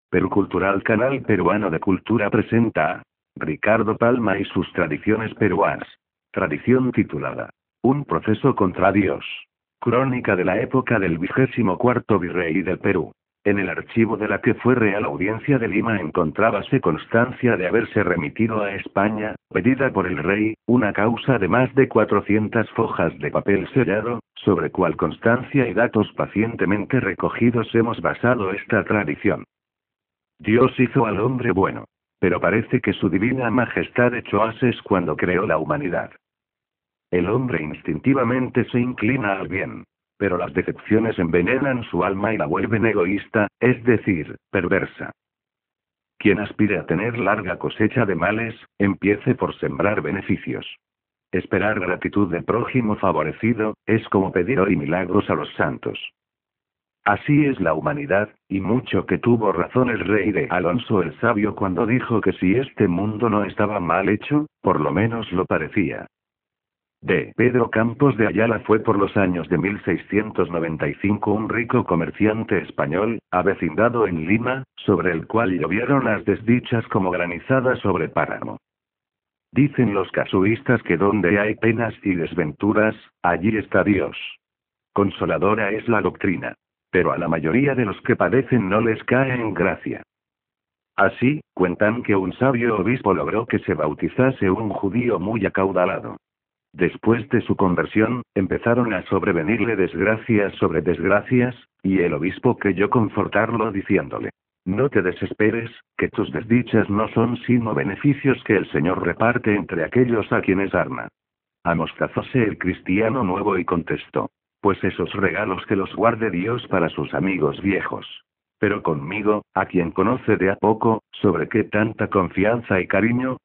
Perú Cultural, Canal Peruano de Cultura presenta a Ricardo Palma y sus tradiciones peruanas. Tradición titulada Un proceso contra Dios. Crónica de la época del 24º virrey del Perú. En el archivo de la que fue Real Audiencia de Lima encontrábase constancia de haberse remitido a España, pedida por el rey, una causa de más de 400 hojas de papel sellado, sobre cual constancia y datos pacientemente recogidos hemos basado esta tradición. Dios hizo al hombre bueno. Pero parece que su divina majestad echó ases cuando creó la humanidad. El hombre instintivamente se inclina al bien. Pero las decepciones envenenan su alma y la vuelven egoísta, es decir, perversa. Quien aspire a tener larga cosecha de males, empiece por sembrar beneficios. Esperar gratitud del prójimo favorecido, es como pedir hoy milagros a los santos. Así es la humanidad, y mucho que tuvo razón el rey de Alonso el Sabio cuando dijo que si este mundo no estaba mal hecho, por lo menos lo parecía. D. Pedro Campos de Ayala fue por los años de 1695 un rico comerciante español, avecindado en Lima, sobre el cual llovieron las desdichas como granizadas sobre páramo. Dicen los casuistas que donde hay penas y desventuras, allí está Dios. Consoladora es la doctrina. Pero a la mayoría de los que padecen no les cae en gracia. Así, cuentan que un sabio obispo logró que se bautizase un judío muy acaudalado. Después de su conversión, empezaron a sobrevenirle desgracias sobre desgracias, y el obispo creyó confortarlo diciéndole: no te desesperes, que tus desdichas no son sino beneficios que el Señor reparte entre aquellos a quienes arma. Amostazóse el cristiano nuevo y contestó: pues esos regalos que los guarde Dios para sus amigos viejos. Pero conmigo, a quien conoce de a poco, ¿sobre qué tanta confianza y cariño?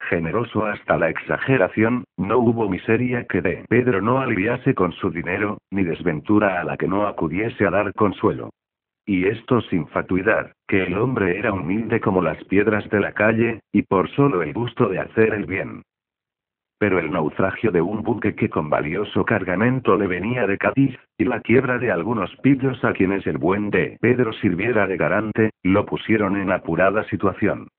Generoso hasta la exageración, no hubo miseria que de Pedro no aliviase con su dinero, ni desventura a la que no acudiese a dar consuelo. Y esto sin fatuidad, que el hombre era humilde como las piedras de la calle, y por solo el gusto de hacer el bien. Pero el naufragio de un buque que con valioso cargamento le venía de Cádiz, y la quiebra de algunos pillos a quienes el buen de Pedro sirviera de garante, lo pusieron en apurada situación.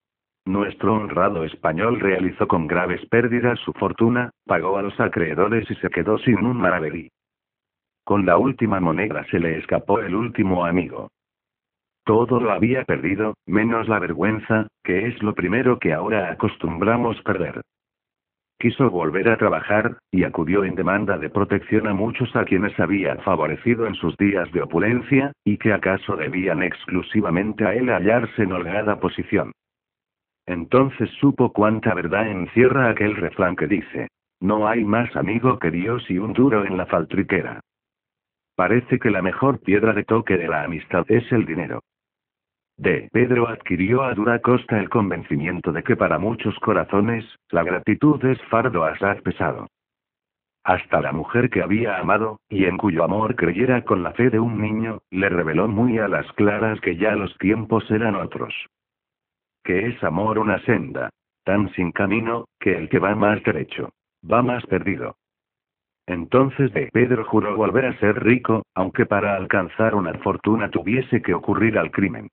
Nuestro honrado español realizó con graves pérdidas su fortuna, pagó a los acreedores y se quedó sin un maravedí. Con la última moneda se le escapó el último amigo. Todo lo había perdido, menos la vergüenza, que es lo primero que ahora acostumbramos perder. Quiso volver a trabajar, y acudió en demanda de protección a muchos a quienes había favorecido en sus días de opulencia, y que acaso debían exclusivamente a él hallarse en holgada posición. Entonces supo cuánta verdad encierra aquel refrán que dice: no hay más amigo que Dios y un duro en la faltriquera. Parece que la mejor piedra de toque de la amistad es el dinero. D. Pedro adquirió a dura costa el convencimiento de que para muchos corazones, la gratitud es fardo asaz pesado. Hasta la mujer que había amado, y en cuyo amor creyera con la fe de un niño, le reveló muy a las claras que ya los tiempos eran otros. Que es amor una senda, tan sin camino, que el que va más derecho, va más perdido. Entonces D. Pedro juró volver a ser rico, aunque para alcanzar una fortuna tuviese que ocurrir al crimen.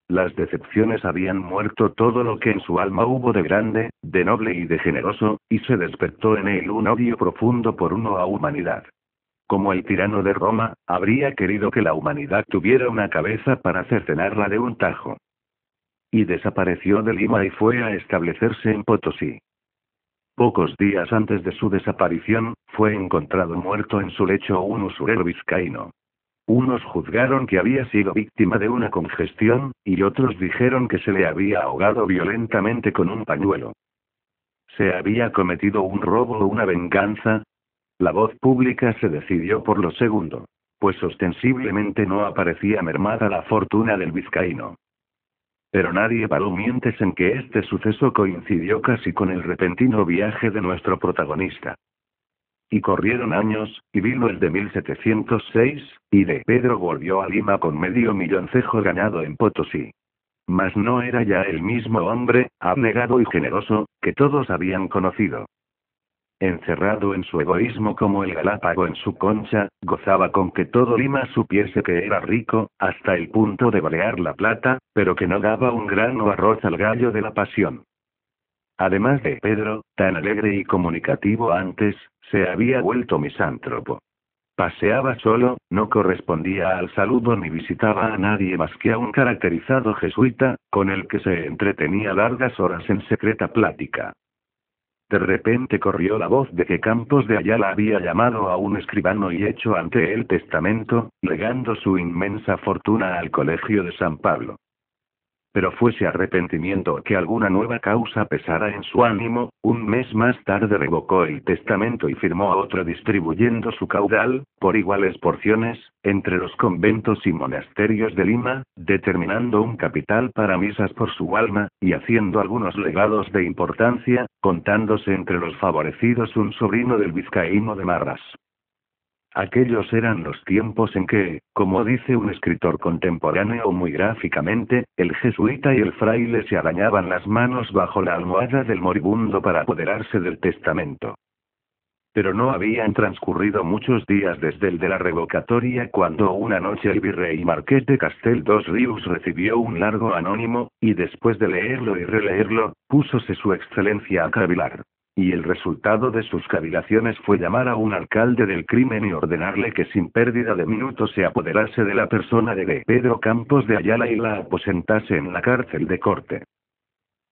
Las decepciones habían muerto todo lo que en su alma hubo de grande, de noble y de generoso, y se despertó en él un odio profundo por una humanidad. Como el tirano de Roma, habría querido que la humanidad tuviera una cabeza para cercenarla de un tajo. Y desapareció de Lima y fue a establecerse en Potosí. Pocos días antes de su desaparición, fue encontrado muerto en su lecho un usurero vizcaíno. Unos juzgaron que había sido víctima de una congestión, y otros dijeron que se le había ahogado violentamente con un pañuelo. ¿Se había cometido un robo o una venganza? La voz pública se decidió por lo segundo, pues ostensiblemente no aparecía mermada la fortuna del vizcaíno. Pero nadie paró mientes en que este suceso coincidió casi con el repentino viaje de nuestro protagonista. Y corrieron años, y vino el de 1706, y de Pedro volvió a Lima con medio milloncejo ganado en Potosí. Mas no era ya el mismo hombre, abnegado y generoso, que todos habían conocido. Encerrado en su egoísmo como el galápago en su concha, gozaba con que todo Lima supiese que era rico, hasta el punto de balear la plata, pero que no daba un grano de arroz al gallo de la pasión. Además de Pedro, tan alegre y comunicativo antes, se había vuelto misántropo. Paseaba solo, no correspondía al saludo ni visitaba a nadie más que a un caracterizado jesuita, con el que se entretenía largas horas en secreta plática. De repente corrió la voz de que Campos de Ayala había llamado a un escribano y hecho ante él testamento, legando su inmensa fortuna al Colegio de San Pablo. Pero fuese arrepentimiento que alguna nueva causa pesara en su ánimo, un mes más tarde revocó el testamento y firmó otro distribuyendo su caudal, por iguales porciones, entre los conventos y monasterios de Lima, determinando un capital para misas por su alma, y haciendo algunos legados de importancia, contándose entre los favorecidos un sobrino del vizcaíno de Marras. Aquellos eran los tiempos en que, como dice un escritor contemporáneo muy gráficamente, el jesuita y el fraile se arañaban las manos bajo la almohada del moribundo para apoderarse del testamento. Pero no habían transcurrido muchos días desde el de la revocatoria cuando una noche el virrey Marqués de Castel dos Ríos recibió un largo anónimo, y después de leerlo y releerlo, púsose su excelencia a cavilar. Y el resultado de sus cavilaciones fue llamar a un alcalde del crimen y ordenarle que sin pérdida de minutos se apoderase de la persona de Pedro Campos de Ayala y la aposentase en la cárcel de corte.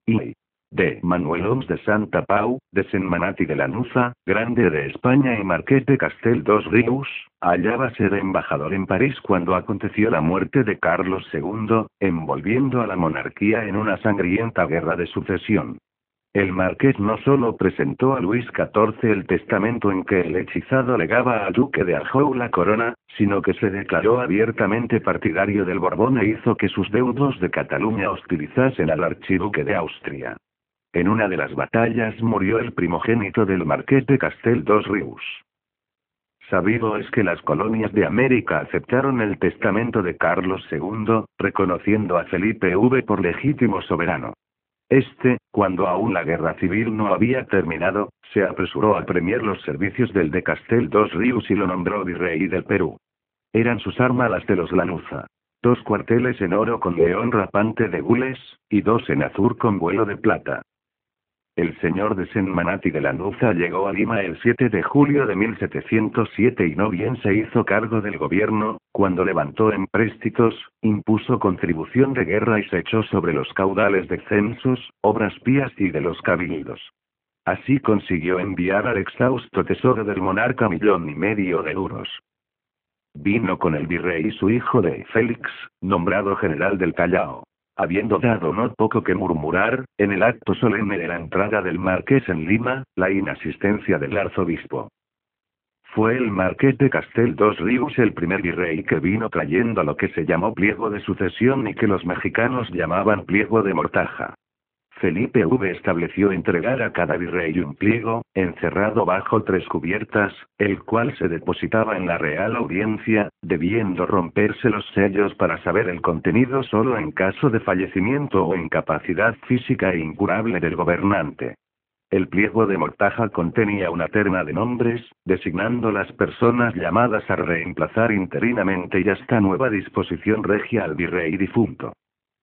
Y de Manuel Oms de Santa Pau, de Senmanati de Lanuza, Grande de España y Marqués de Castel dos Ríos, hallábase de embajador en París cuando aconteció la muerte de Carlos II, envolviendo a la monarquía en una sangrienta guerra de sucesión. El marqués no solo presentó a Luis XIV el testamento en que el hechizado legaba al duque de Anjou la corona, sino que se declaró abiertamente partidario del Borbón e hizo que sus deudos de Cataluña hostilizasen al archiduque de Austria. En una de las batallas murió el primogénito del marqués de Castel dos Ríos. Sabido es que las colonias de América aceptaron el testamento de Carlos II, reconociendo a Felipe V por legítimo soberano. Cuando aún la guerra civil no había terminado, se apresuró a premiar los servicios del de Castel dos Ríos y lo nombró virrey del Perú. Eran sus armas las de los Lanuza. 2 cuarteles en oro con león rapante de gules, y 2 en azur con vuelo de plata. El señor de Senmanati de Lanuza llegó a Lima el 7 de julio de 1707 y no bien se hizo cargo del gobierno, cuando levantó empréstitos, impuso contribución de guerra y se echó sobre los caudales de censos, obras pías y de los cabildos. Así consiguió enviar al exhausto tesoro del monarca 1,5 millones de euros. Vino con el virrey y su hijo de Félix, nombrado general del Callao. Habiendo dado no poco que murmurar, en el acto solemne de la entrada del marqués en Lima, la inasistencia del arzobispo. Fue el marqués de Castel dos Ríos el primer virrey que vino trayendo lo que se llamó pliego de sucesión y que los mexicanos llamaban pliego de mortaja. Felipe V estableció entregar a cada virrey un pliego, encerrado bajo 3 cubiertas, el cual se depositaba en la Real Audiencia, debiendo romperse los sellos para saber el contenido solo en caso de fallecimiento o incapacidad física e incurable del gobernante. El pliego de mortaja contenía una terna de nombres, designando las personas llamadas a reemplazar interinamente y hasta nueva disposición regia al virrey difunto.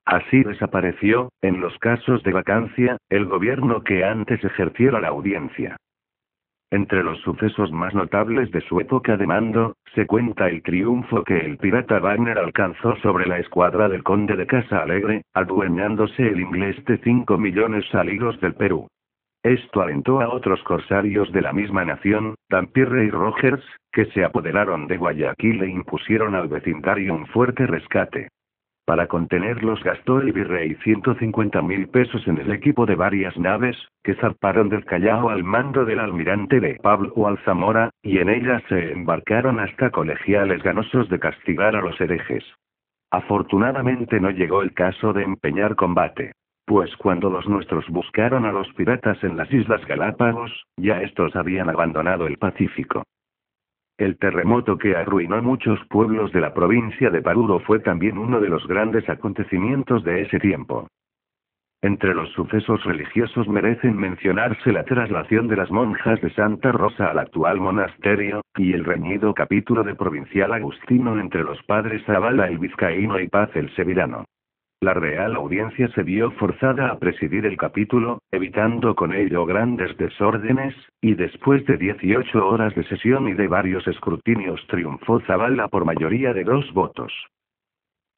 Así desapareció, en los casos de vacancia, el gobierno que antes ejerciera la audiencia. Entre los sucesos más notables de su época de mando, se cuenta el triunfo que el pirata Wagner alcanzó sobre la escuadra del conde de Casa Alegre, adueñándose el inglés de 5 millones salidos del Perú. Esto alentó a otros corsarios de la misma nación, Dampierre y Rogers, que se apoderaron de Guayaquil e impusieron al vecindario un fuerte rescate. Para contenerlos gastó el virrey 150,000 pesos en el equipo de varias naves, que zarparon del Callao al mando del almirante de Pablo Alzamora, y en ellas se embarcaron hasta colegiales ganosos de castigar a los herejes. Afortunadamente no llegó el caso de empeñar combate. Pues cuando los nuestros buscaron a los piratas en las Islas Galápagos, ya estos habían abandonado el Pacífico. El terremoto que arruinó muchos pueblos de la provincia de Paruro fue también uno de los grandes acontecimientos de ese tiempo. Entre los sucesos religiosos merecen mencionarse la traslación de las monjas de Santa Rosa al actual monasterio, y el reñido capítulo de Provincial Agustino entre los padres Zavala el vizcaíno y Paz el sevillano. La Real Audiencia se vio forzada a presidir el capítulo, evitando con ello grandes desórdenes, y después de 18 horas de sesión y de varios escrutinios triunfó Zavala por mayoría de 2 votos.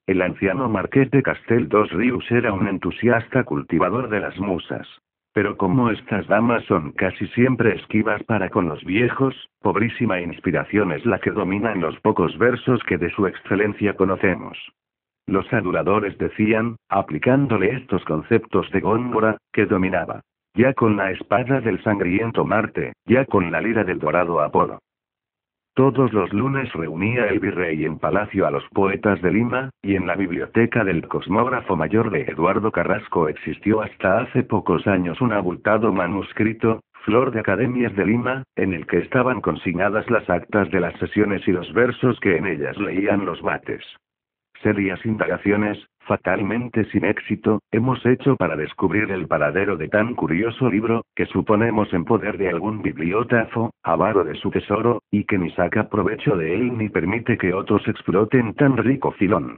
El anciano marqués de Castel dos Rius era un entusiasta cultivador de las musas. Pero como estas damas son casi siempre esquivas para con los viejos, pobrísima inspiración es la que domina en los pocos versos que de su excelencia conocemos. Los aduladores decían, aplicándole estos conceptos de Góngora, que dominaba. Ya con la espada del sangriento Marte, ya con la lira del dorado Apolo. Todos los lunes reunía el virrey en palacio a los poetas de Lima, y en la biblioteca del cosmógrafo mayor de Eduardo Carrasco existió hasta hace pocos años un abultado manuscrito, Flor de Academias de Lima, en el que estaban consignadas las actas de las sesiones y los versos que en ellas leían los vates. Serias indagaciones, fatalmente sin éxito, hemos hecho para descubrir el paradero de tan curioso libro, que suponemos en poder de algún bibliógrafo, avaro de su tesoro, y que ni saca provecho de él ni permite que otros exploten tan rico filón.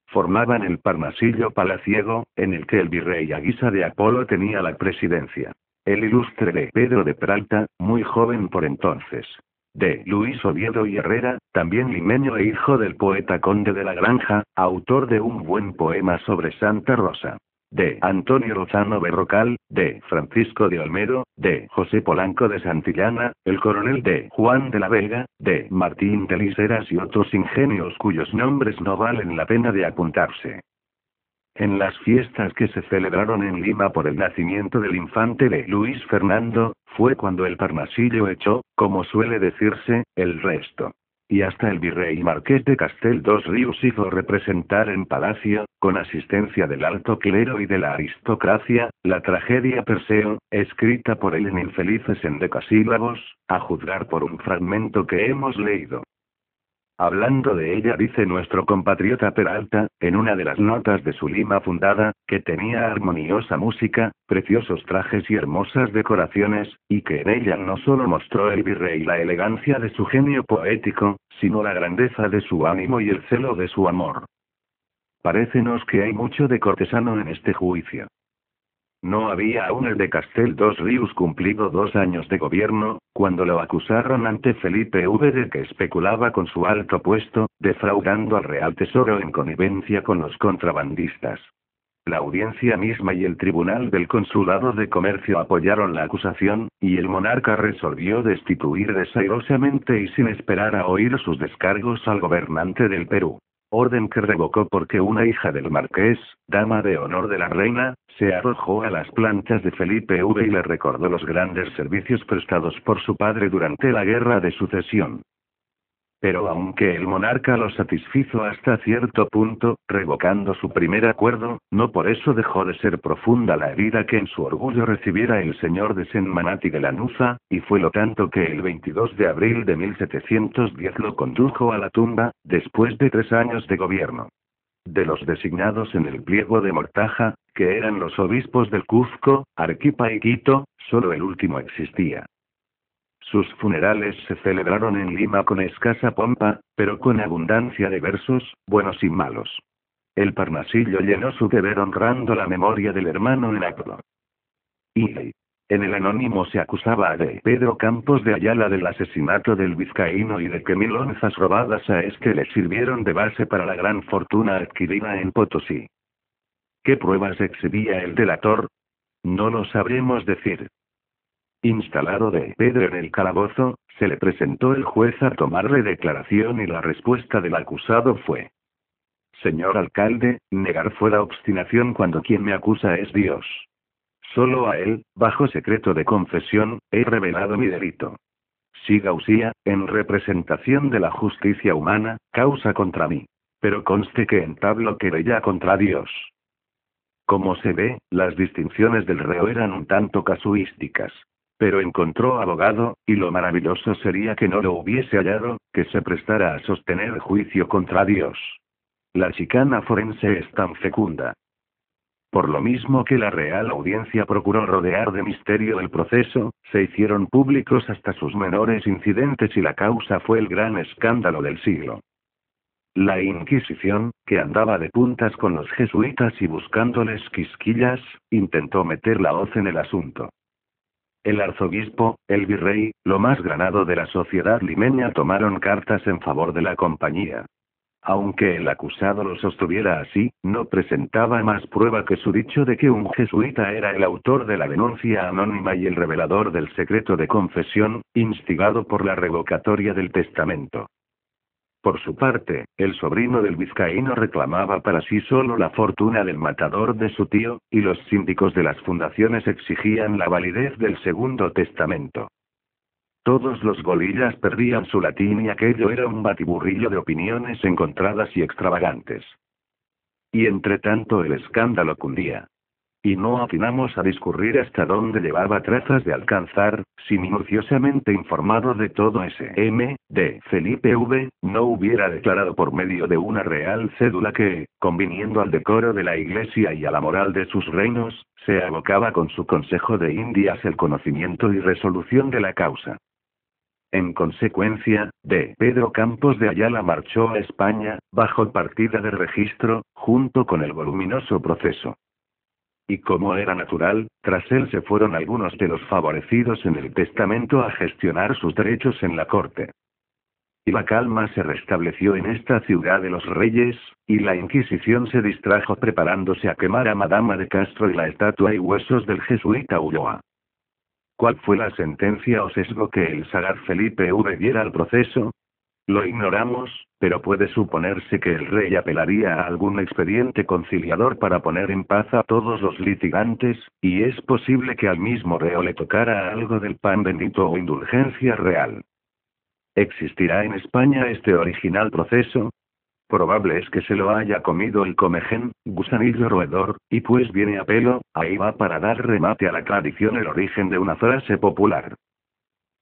Formaban el Parnasillo palaciego, en el que el virrey a guisa de Apolo tenía la presidencia. El ilustre de Pedro de Peralta, muy joven por entonces. De Luis Oviedo y Herrera, también limeño e hijo del poeta Conde de la Granja, autor de un buen poema sobre Santa Rosa. De Antonio Lozano Berrocal, de Francisco de Olmedo, de José Polanco de Santillana, el coronel de Juan de la Vega, de Martín de Liseras y otros ingenios cuyos nombres no valen la pena de apuntarse. En las fiestas que se celebraron en Lima por el nacimiento del infante de Luis Fernando, fue cuando el Parnasillo echó, como suele decirse, el resto. Y hasta el virrey marqués de Castel dos Rius hizo representar en palacio, con asistencia del alto clero y de la aristocracia, la tragedia Perseo, escrita por él en infelices endecasílabos, a juzgar por un fragmento que hemos leído. Hablando de ella dice nuestro compatriota Peralta, en una de las notas de su Lima fundada, que tenía armoniosa música, preciosos trajes y hermosas decoraciones, y que en ella no solo mostró el virrey la elegancia de su genio poético, sino la grandeza de su ánimo y el celo de su amor. Parécenos que hay mucho de cortesano en este juicio. No había aún el de Castel dos Rius cumplido 2 años de gobierno, cuando lo acusaron ante Felipe V de que especulaba con su alto puesto, defraudando al Real Tesoro en connivencia con los contrabandistas. La audiencia misma y el tribunal del Consulado de Comercio apoyaron la acusación, y el monarca resolvió destituir desairosamente y sin esperar a oír sus descargos al gobernante del Perú. Orden que revocó porque una hija del marqués, dama de honor de la reina, se arrojó a las planchas de Felipe V y le recordó los grandes servicios prestados por su padre durante la Guerra de Sucesión. Pero aunque el monarca lo satisfizo hasta cierto punto, revocando su primer acuerdo, no por eso dejó de ser profunda la herida que en su orgullo recibiera el señor de Senmanati de Lanuza, y fue lo tanto que el 22 de abril de 1710 lo condujo a la tumba, después de 3 años de gobierno. De los designados en el pliego de Mortaja, que eran los obispos del Cuzco, Arequipa y Quito, solo el último existía. Sus funerales se celebraron en Lima con escasa pompa, pero con abundancia de versos, buenos y malos. El Parnasillo llenó su deber honrando la memoria del hermano en acto. Y en el anónimo se acusaba a de Pedro Campos de Ayala del asesinato del vizcaíno y de que 1000 onzas robadas a este le sirvieron de base para la gran fortuna adquirida en Potosí. ¿Qué pruebas exhibía el delator? No lo sabremos decir. Instalado de Pedro en el calabozo, se le presentó el juez a tomarle declaración y la respuesta del acusado fue: Señor alcalde, negar fuera obstinación cuando quien me acusa es Dios. Solo a él, bajo secreto de confesión, he revelado mi delito. Siga usía, en representación de la justicia humana, causa contra mí. Pero conste que entablo querella contra Dios. Como se ve, las distinciones del reo eran un tanto casuísticas. Pero encontró abogado, y lo maravilloso sería que no lo hubiese hallado, que se prestara a sostener juicio contra Dios. La chicana forense es tan fecunda. Por lo mismo que la Real Audiencia procuró rodear de misterio el proceso, se hicieron públicos hasta sus menores incidentes y la causa fue el gran escándalo del siglo. La Inquisición, que andaba de puntas con los jesuitas y buscándoles quisquillas, intentó meter la hoz en el asunto. El arzobispo, el virrey, lo más granado de la sociedad limeña tomaron cartas en favor de la compañía. Aunque el acusado lo sostuviera así, no presentaba más prueba que su dicho de que un jesuita era el autor de la denuncia anónima y el revelador del secreto de confesión, instigado por la revocatoria del testamento. Por su parte, el sobrino del vizcaíno reclamaba para sí solo la fortuna del matador de su tío, y los síndicos de las fundaciones exigían la validez del segundo testamento. Todos los golillas perdían su latín y aquello era un batiburrillo de opiniones encontradas y extravagantes. Y entre tanto el escándalo cundía. Y no atinamos a discurrir hasta dónde llevaba trazas de alcanzar, si minuciosamente informado de todo ese M.D. Felipe V., no hubiera declarado por medio de una real cédula que, conviniendo al decoro de la Iglesia y a la moral de sus reinos, se abocaba con su Consejo de Indias el conocimiento y resolución de la causa. En consecuencia, D. Pedro Campos de Ayala marchó a España, bajo partida de registro, junto con el voluminoso proceso. Y como era natural, tras él se fueron algunos de los favorecidos en el testamento a gestionar sus derechos en la corte. Y la calma se restableció en esta ciudad de los reyes, y la Inquisición se distrajo preparándose a quemar a Madama de Castro y la estatua y huesos del jesuita Ulloa. ¿Cuál fue la sentencia o sesgo que el sagaz Felipe V diera al proceso? Lo ignoramos, pero puede suponerse que el rey apelaría a algún expediente conciliador para poner en paz a todos los litigantes, y es posible que al mismo reo le tocara algo del pan bendito o indulgencia real. ¿Existirá en España este original proceso? Probable es que se lo haya comido el comején, gusanillo roedor, y pues viene a pelo, ahí va para dar remate a la tradición el origen de una frase popular.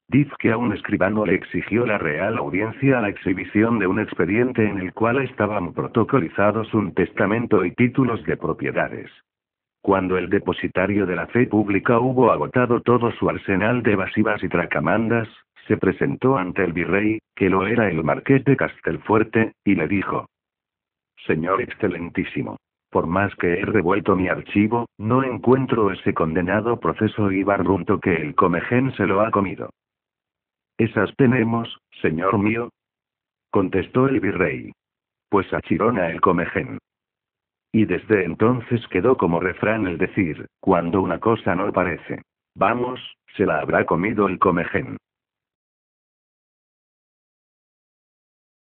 Diz que a un escribano le exigió la Real Audiencia la exhibición de un expediente en el cual estaban protocolizados un testamento y títulos de propiedades. Cuando el depositario de la fe pública hubo agotado todo su arsenal de evasivas y tracamandas, se presentó ante el virrey, que lo era el marqués de Castelfuerte, y le dijo: Señor excelentísimo, por más que he revuelto mi archivo, no encuentro ese condenado proceso y barrunto que el comején se lo ha comido. ¿Esas tenemos, señor mío? Contestó el virrey. Pues a Chirona el comején. Y desde entonces quedó como refrán el decir, cuando una cosa no parece. Vamos, se la habrá comido el comején.